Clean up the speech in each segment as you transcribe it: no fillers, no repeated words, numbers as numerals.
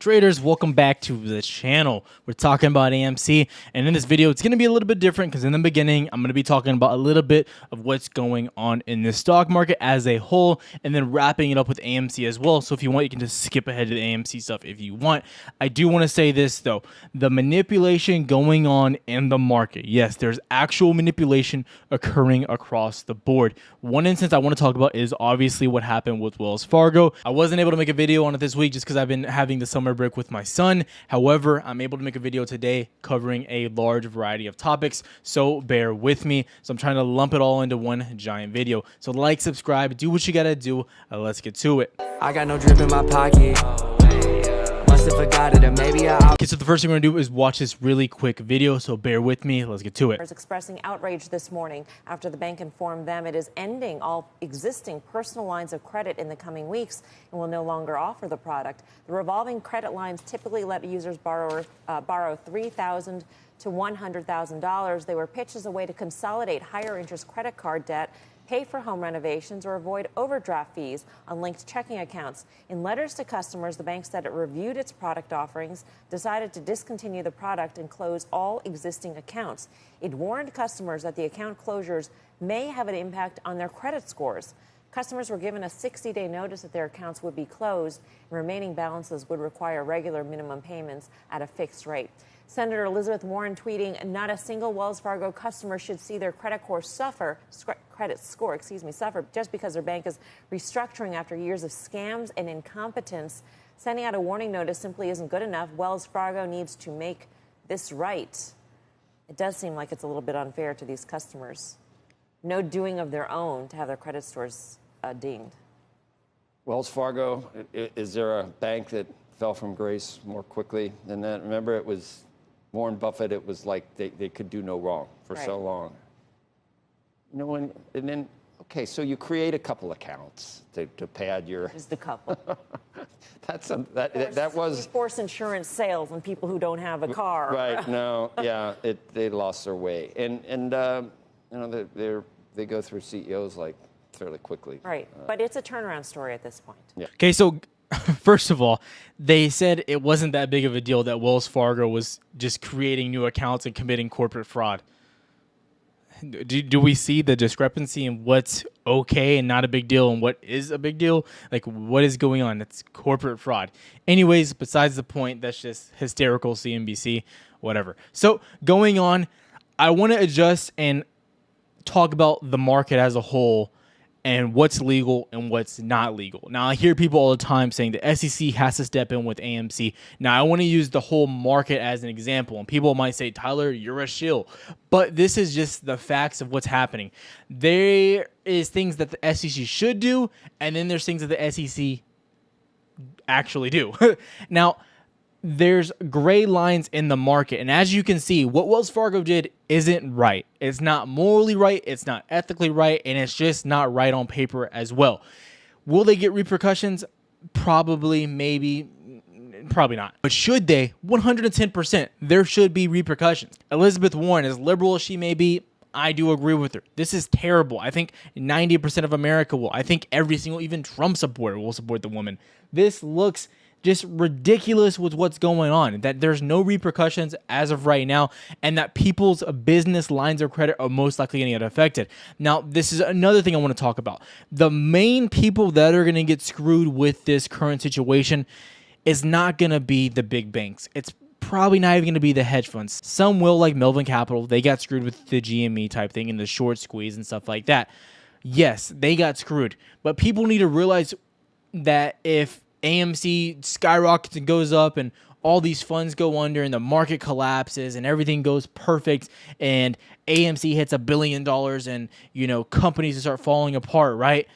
traders, welcome back to the channel. We're talking about AMC, and in this video it's going to be a little bit different because in the beginning I'm going to be talking about a little bit of what's going on in the stock market as a whole, and then wrapping it up with AMC as well. So if you want, you can just skip ahead to the AMC stuff if you want. I do want to say this though, the manipulation going on in the market, yes, there's actual manipulation occurring across the board. One instance I want to talk about is obviously what happened with Wells Fargo. I wasn't able to make a video on it this week just because I've been having the summer break with my son. However, I'm able to make a video today covering a large variety of topics, so bear with me. So I'm trying to lump it all into one giant video. So like, subscribe, do what you gotta do. Let's get to it. I got no drip in my pocket. Must have forgot it, or maybe Okay, so the first thing we're gonna do is watch this really quick video, so bear with me. Let's get to it. Expressing outrage this morning after the bank informed them it is ending all existing personal lines of credit in the coming weeks and will no longer offer the product. The revolving credit lines typically let users borrow $3,000 to $100,000. They were pitched as a way to consolidate higher interest credit card debt, pay for home renovations, or avoid overdraft fees on linked checking accounts. In letters to customers, the bank said it reviewed its product offerings, decided to discontinue the product, and close all existing accounts. It warned customers that the account closures may have an impact on their credit scores. Customers were given a 60-day notice that their accounts would be closed, and remaining balances would require regular minimum payments at a fixed rate. Senator Elizabeth Warren tweeting, "Not a single Wells Fargo customer should see their credit score suffer just because their bank is restructuring after years of scams and incompetence. Sending out a warning notice simply isn't good enough. Wells Fargo needs to make this right." It does seem like it's a little bit unfair to these customers. No doing of their own to have their credit scores dinged. Wells Fargo, is there a bank that fell from grace more quickly than that? Remember, it was Warren Buffett. It was like they could do no wrong for so long. You know, and then, okay, so you create a couple accounts to pad your... Just a couple. that was... Force insurance sales on people who don't have a car. Right, no, yeah, they lost their way. And you know, they go through CEOs like fairly quickly. Right, but it's a turnaround story at this point. Yeah. Okay, so first of all, they said it wasn't that big of a deal that Wells Fargo was just creating new accounts and committing corporate fraud. Do we see the discrepancy in what's okay and not a big deal and what is a big deal? Like, what is going on? It's corporate fraud. Anyways, besides the point, that's just hysterical, CNBC, whatever. So going on, I want to adjust and talk about the market as a whole and what's legal and what's not legal. Now, I hear people all the time saying the SEC has to step in with AMC. Now, I want to use the whole market as an example, and people might say, Tyler, you're a shill. But this is just the facts of what's happening. There is things that the SEC should do, and then there's things that the SEC actually do. Now, there's gray lines in the market, and as you can see, what Wells Fargo did isn't right. It's not morally right, it's not ethically right, and it's just not right on paper as well. Will they get repercussions? Probably, maybe, probably not. But should they? 110%. There should be repercussions. Elizabeth Warren, as liberal as she may be, I do agree with her. This is terrible. I think 90% of America will. I think every single, even Trump supporter will support the woman. This looks just ridiculous with what's going on, that there's no repercussions as of right now, and that people's business lines of credit are most likely going to get affected. Now, this is another thing I want to talk about. The main people that are going to get screwed with this current situation is not going to be the big banks. It's probably not even going to be the hedge funds. Some will, like Melvin Capital. They got screwed with the GME type thing and the short squeeze and stuff like that. Yes, they got screwed. But people need to realize that if AMC skyrockets and goes up and all these funds go under and the market collapses and everything goes perfect and AMC hits $1 billion and, you know, companies start falling apart, right?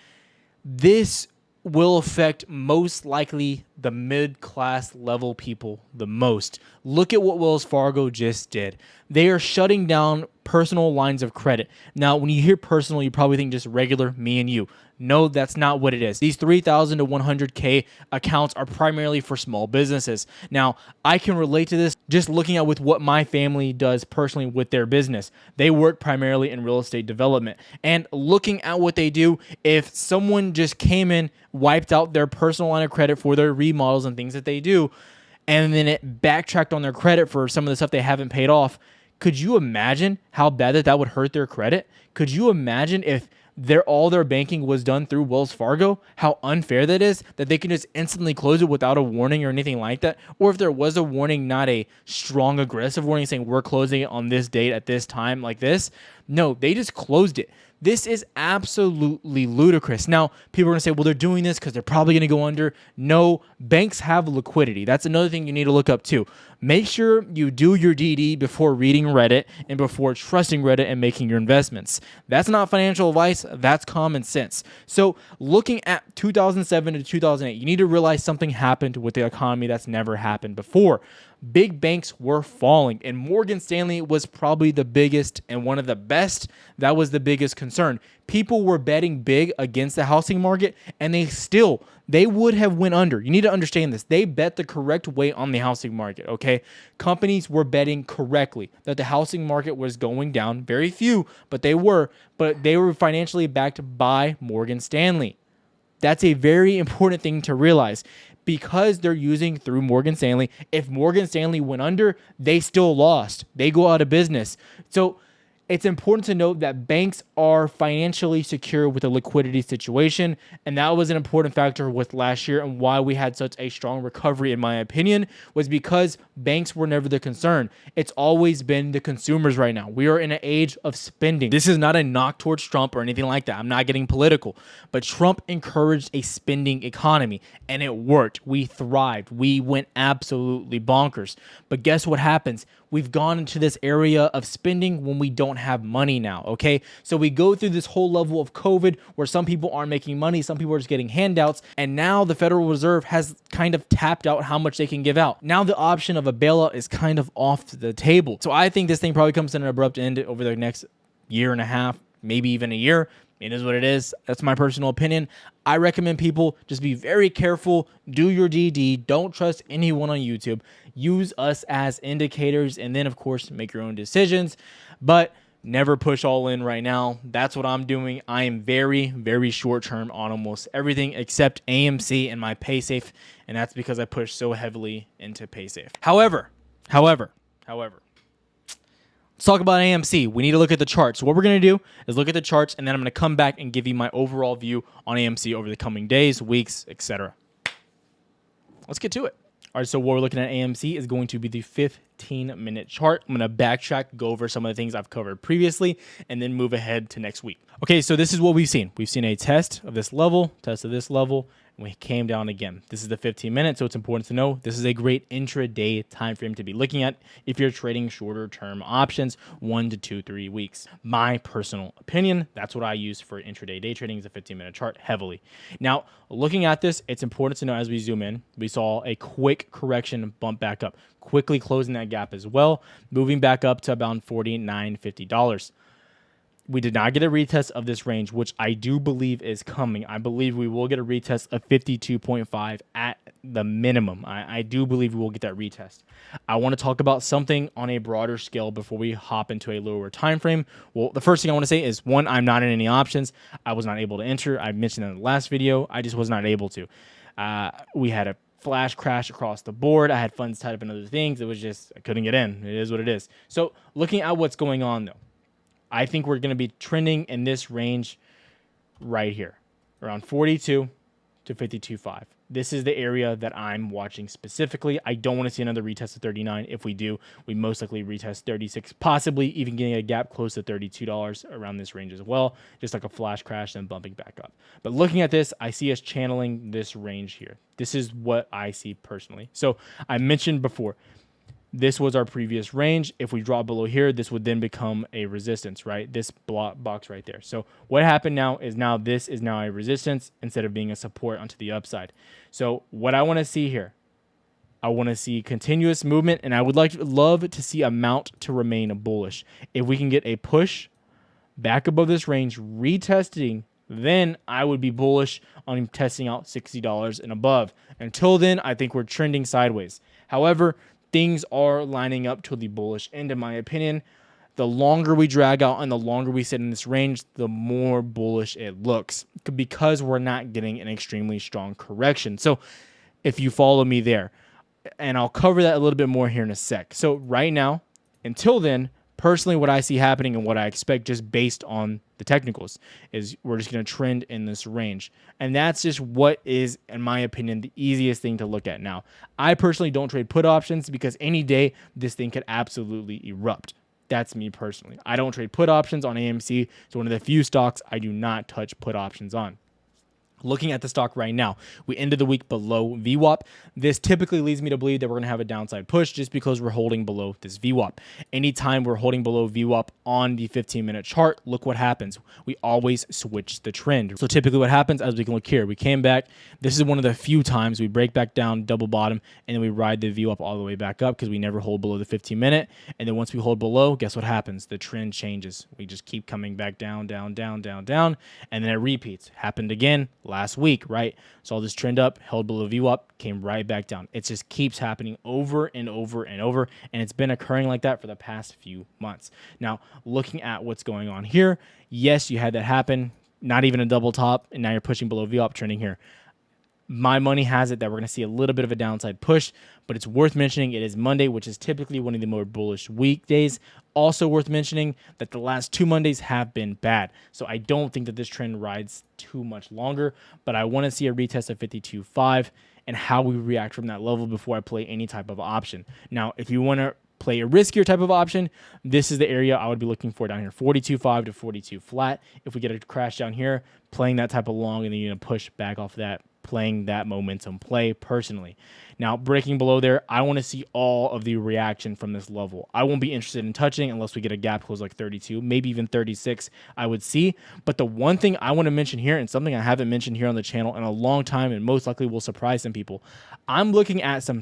This will affect most likely the mid-class level people the most. Look at what Wells Fargo just did. They are shutting down personal lines of credit. Now, when you hear personal, you probably think just regular me and you. No, that's not what it is. These 3,000 to 100K accounts are primarily for small businesses. Now, I can relate to this just looking at with what my family does personally with their business. They work primarily in real estate development. And looking at what they do, if someone just came in, wiped out their personal line of credit for their remodels and things that they do, and then it backtracked on their credit for some of the stuff they haven't paid off. Could you imagine how bad that would hurt their credit? Could you imagine if all their banking was done through Wells Fargo, how unfair that is, that they can just instantly close it without a warning or anything like that? Or if there was a warning, not a strong, aggressive warning saying we're closing it on this date at this time like this. No, they just closed it. This is absolutely ludicrous. Now, people are going to say, well, they're doing this because they're probably going to go under. No, banks have liquidity. That's another thing you need to look up too. Make sure you do your DD before reading Reddit and before trusting Reddit and making your investments. That's not financial advice. That's common sense. So looking at 2007 to 2008, you need to realize something happened with the economy that's never happened before. Big banks were falling, and Morgan Stanley was probably the biggest and one of the best. That was the biggest concern. People were betting big against the housing market, and they would have went under. You need to understand this. They bet the correct way on the housing market, okay? Companies were betting correctly that the housing market was going down. Very few, but they were financially backed by Morgan Stanley. That's a very important thing to realize. Because they're using through Morgan Stanley, if Morgan Stanley went under, they still lost. They go out of business. So it's important to note that banks are financially secure with a liquidity situation, and that was an important factor with last year and why we had such a strong recovery, in my opinion, was because banks were never the concern. It's always been the consumers right now. We are in an age of spending. This is not a knock towards Trump or anything like that. I'm not getting political, but Trump encouraged a spending economy, and it worked. We thrived. We went absolutely bonkers. But guess what happens? We've gone into this area of spending when we don't have money now, okay? So we go through this whole level of COVID where some people aren't making money, some people are just getting handouts, and now the Federal Reserve has kind of tapped out how much they can give out. Now the option of a bailout is kind of off the table. So I think this thing probably comes to an abrupt end over the next year and a half, maybe even a year. It is what it is. That's my personal opinion. I recommend people just be very careful. Do your DD. Don't trust anyone on YouTube. Use us as indicators, and then, of course, make your own decisions. But never push all in right now. That's what I'm doing. I am very, very short-term on almost everything except AMC and my PaySafe, and that's because I push so heavily into PaySafe. However, let's talk about AMC. We need to look at the charts. So what we're going to do is look at the charts, and then I'm going to come back and give you my overall view on AMC over the coming days, weeks, etc. Let's get to it. All right, so what we're looking at AMC is going to be the 15-minute chart. I'm going to backtrack, go over some of the things I've covered previously, and then move ahead to next week. Okay, so this is what we've seen. We've seen a test of this level, test of this level, and we came down again. This is the 15 minutes, so it's important to know this is a great intraday time frame to be looking at if you're trading shorter term options, 1 to 2, 3 weeks. My personal opinion, that's what I use for intraday day trading, is a 15-minute chart heavily. Now, looking at this, it's important to know as we zoom in, we saw a quick correction bump back up, quickly closing that gap as well, moving back up to about $49.50. We did not get a retest of this range, which I do believe is coming. I believe we will get a retest of 52.5 at the minimum. I do believe we will get that retest. I want to talk about something on a broader scale before we hop into a lower time frame. Well, the first thing I want to say is, one, I'm not in any options. I was not able to enter. I mentioned in the last video. I just was not able to. We had a flash crash across the board. I had funds tied up in other things. It was just, I couldn't get in. It is what it is. So looking at what's going on, though, I think we're going to be trending in this range right here, around 42 to 52.5. This is the area that I'm watching specifically. I don't want to see another retest of 39. If we do, we most likely retest 36, possibly even getting a gap close to $32 around this range as well, just like a flash crash and bumping back up. But looking at this, I see us channeling this range here. This is what I see personally. So I mentioned before, this was our previous range. If we drop below here, this would then become a resistance, right? This box right there. So what happened now is this is now a resistance instead of being a support onto the upside. So what I want to see here, I want to see continuous movement, and I would love to see a mount to remain bullish. If we can get a push back above this range, retesting, then I would be bullish on testing out $60 and above. Until then, I think we're trending sideways. However, things are lining up to the bullish end, in my opinion. The longer we drag out and the longer we sit in this range, the more bullish it looks, because we're not getting an extremely strong correction. So if you follow me there, And I'll cover that a little bit more here in a sec. So right now, until then, personally, what I see happening and what I expect just based on the technicals is we're just going to trend in this range. And that's just what is, in my opinion, the easiest thing to look at now. I personally don't trade put options because any day this thing could absolutely erupt. That's me personally. I don't trade put options on AMC. It's one of the few stocks I do not touch put options on. Looking at the stock right now, we ended the week below VWAP. This typically leads me to believe that we're going to have a downside push just because we're holding below this VWAP. Anytime we're holding below VWAP on the 15-minute chart, look what happens. We always switch the trend. So typically what happens, as we can look here, we came back. This is one of the few times we break back down, double bottom, and then we ride the VWAP all the way back up because we never hold below the 15-minute. And then once we hold below, guess what happens? The trend changes. We just keep coming back down, down, down, down, down, and then it repeats. Happened again last week, right? Saw this trend up, held below VWAP, came right back down. It just keeps happening over and over and over, and it's been occurring like that for the past few months. Now, looking at what's going on here, yes, you had that happen, not even a double top, and now you're pushing below VWAP, trending here. My money has it that we're going to see a little bit of a downside push, but it's worth mentioning it is Monday, which is typically one of the more bullish weekdays. Also worth mentioning that the last 2 Mondays have been bad. So I don't think that this trend rides too much longer, but I want to see a retest of 52.5 and how we react from that level before I play any type of option. Now, if you want to play a riskier type of option, this is the area I would be looking for down here, 42.5 to 42 flat. If we get a crash down here, playing that type of long, and then you're going to push back off of that, playing that momentum play personally. Now, breaking below there, I want to see all of the reaction from this level. I won't be interested in touching unless we get a gap close like 32, maybe even 36, I would see. But the one thing I want to mention here, and something I haven't mentioned here on the channel in a long time and most likely will surprise some people, I'm looking at some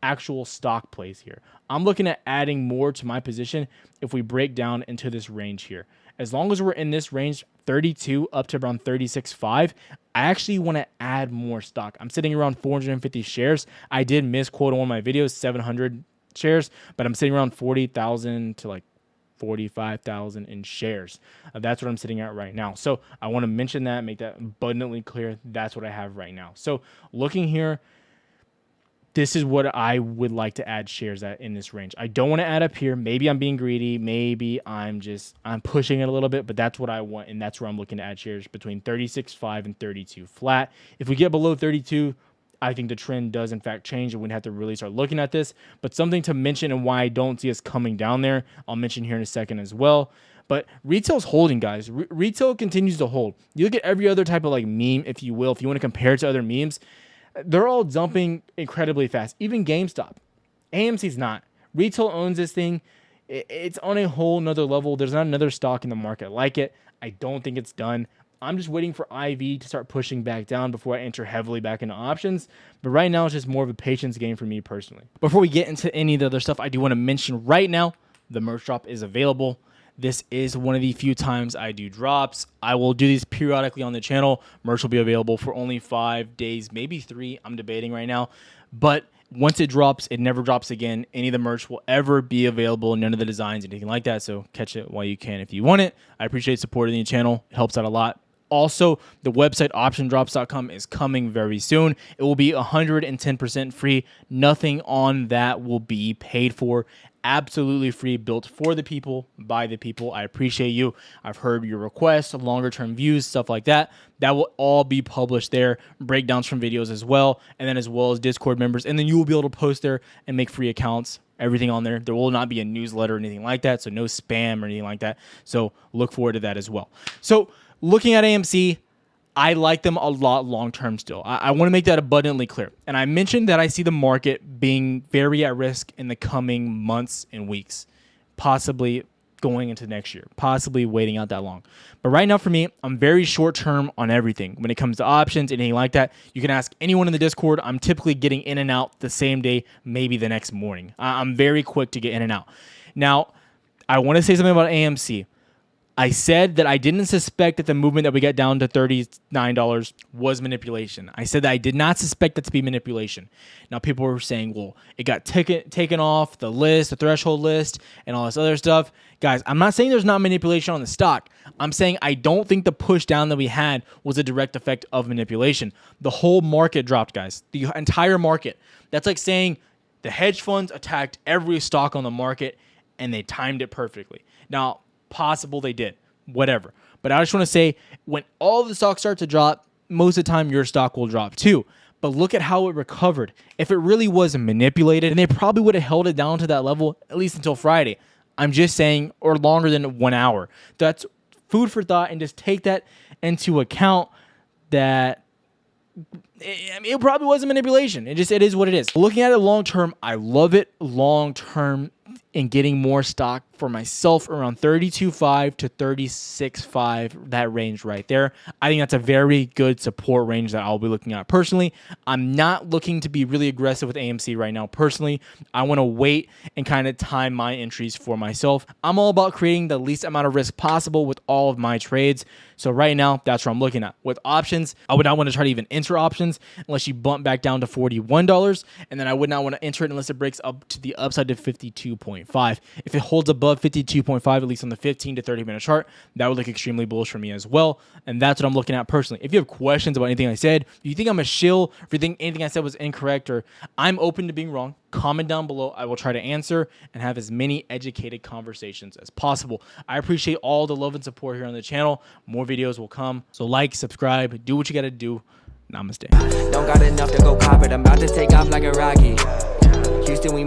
actual stock plays here. I'm looking at adding more to my position if we break down into this range here. As long as we're in this range, 32 up to around 36.5, I actually want to add more stock. I'm sitting around 450 shares. I did misquote on one of my videos, 700 shares, but I'm sitting around 40,000 to like 45,000 in shares. That's what I'm sitting at right now. So I want to mention that, make that abundantly clear. That's what I have right now. So looking here, this is what I would like to add shares at in this range. I don't want to add up here. Maybe I'm being greedy. Maybe I'm pushing it a little bit, but that's what I want, and that's where I'm looking to add shares between 36.5 and 32 flat. If we get below 32, I think the trend does in fact change, and we'd have to really start looking at this. But something to mention and why I don't see us coming down there, I'll mention here in a second as well. But retail's holding, guys. Retail continues to hold. You look at every other type of like meme, if you will, if you want to compare it to other memes, they're all dumping incredibly fast. Even GameStop. AMC's not. Retail owns this thing. It's on a whole nother level. There's not another stock in the market like it. I don't think it's done. I'm just waiting for IV to start pushing back down before I enter heavily back into options. But right now, it's just more of a patience game for me personally. Before we get into any of the other stuff, I do want to mention right now, the merch drop is available. This is one of the few times I do drops. I will do these periodically on the channel. Merch will be available for only 5 days, maybe 3. I'm debating right now. But once it drops, it never drops again. Any of the merch will ever be available. None of the designs, anything like that. So catch it while you can if you want it. I appreciate supporting the channel. It helps out a lot. Also, the website optiondrops.com is coming very soon. It will be 110% free. Nothing on that will be paid for. Absolutely free, built for the people, by the people. I appreciate you. I've heard your requests, longer term views, stuff like that. That will all be published there. Breakdowns from videos as well, and then as well as Discord members. And then you will be able to post there and make free accounts. Everything on there. There will not be a newsletter or anything like that, so no spam or anything like that. So look forward to that as well. So looking at AMC, I like them a lot long-term still. I want to make that abundantly clear. And I mentioned that I see the market being very at risk in the coming months and weeks, possibly going into next year, possibly waiting out that long. But right now for me, I'm very short-term on everything. When it comes to options, anything like that, you can ask anyone in the Discord. I'm typically getting in and out the same day, maybe the next morning. I'm very quick to get in and out. Now, I want to say something about AMC. I said that I didn't suspect that the movement that we got down to $39 was manipulation. I said that I did not suspect that to be manipulation. Now, people were saying, well, it got taken off the list, the threshold list, and all this other stuff. Guys, I'm not saying there's not manipulation on the stock. I'm saying I don't think the push down that we had was a direct effect of manipulation. The whole market dropped, guys. The entire market. That's like saying The hedge funds attacked every stock on the market, and they timed it perfectly. Now, possible they did, whatever. But I just want to say, when all the stocks start to drop, most of the time your stock will drop too. But look at how it recovered. If it really was manipulated, and they probably would have held it down to that level at least until Friday. I'm just saying, or longer than 1 hour. That's food for thought, and just take that into account that it probably was a manipulation. It is what it is. Looking at it long term, I love it long term in getting more stock for myself around 32.5 to 36.5, that range right there. I think that's a very good support range that I'll be looking at personally. I'm not looking to be really aggressive with AMC right now personally. I want to wait and kind of time my entries for myself. I'm all about creating the least amount of risk possible with all of my trades. So right now, that's what I'm looking at. With options, I would not want to try to even enter options unless you bump back down to $41. And then I would not want to enter it unless it breaks up to the upside to 52.5. If it holds above 52.5, at least on the 15 to 30 minute chart, that would look extremely bullish for me as well. And that's what I'm looking at personally. If you have questions about anything I said, if you think I'm a shill, if you think anything I said was incorrect, or I'm open to being wrong, comment down below. I will try to answer and have as many educated conversations as possible. I appreciate all the love and support here on the channel. More videos will come. So like, subscribe, do what you got to do. Namaste. Don't got enough to go cop it. I'm about to take off like a rocket. Houston, we